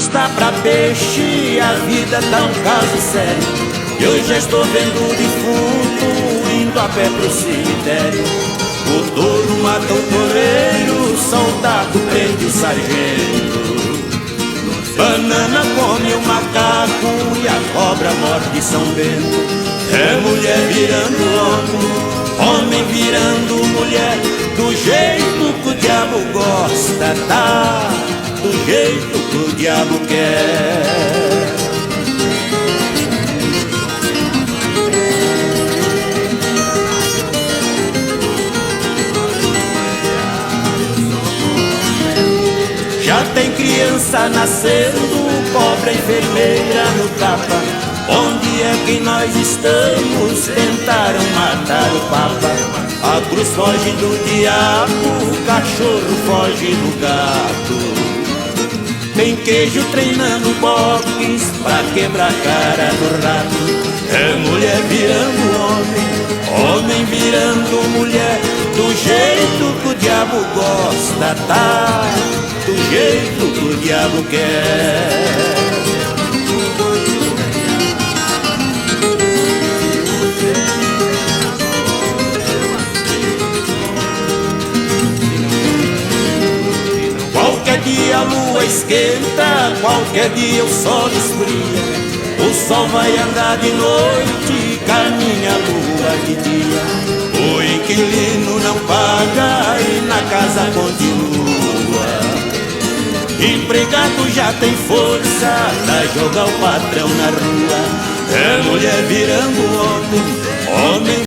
está pra peixe, a vida tá um caso sério. E eu já estou vendo o defunto indo a pé pro cemitério. O touro mata o toureiro, soldado prende o sargento. Banana come o macaco e a cobra morde São Bento. É mulher virando homem, homem virando mulher. Do jeito que o diabo gosta, tá? Do jeito que o diabo quer. Já tem criança nascendo, pobre enfermeira no tapa. Onde é que nós estamos? Tentaram matar o Papa. A cruz foge do diabo, o cachorro foge do gato. Tem queijo treinando boxe pra quebrar a cara do rato. É mulher virando homem, homem virando mulher. Do jeito que o diabo gosta, tá? Do jeito que o diabo quer. Qualquer dia a lua esquenta, qualquer dia o sol esfria. O sol vai andar de noite, caminha a lua de dia. O inquilino não paga e na casa continua. Empregado já tem força pra jogar o patrão na rua. É mulher virando homem, homem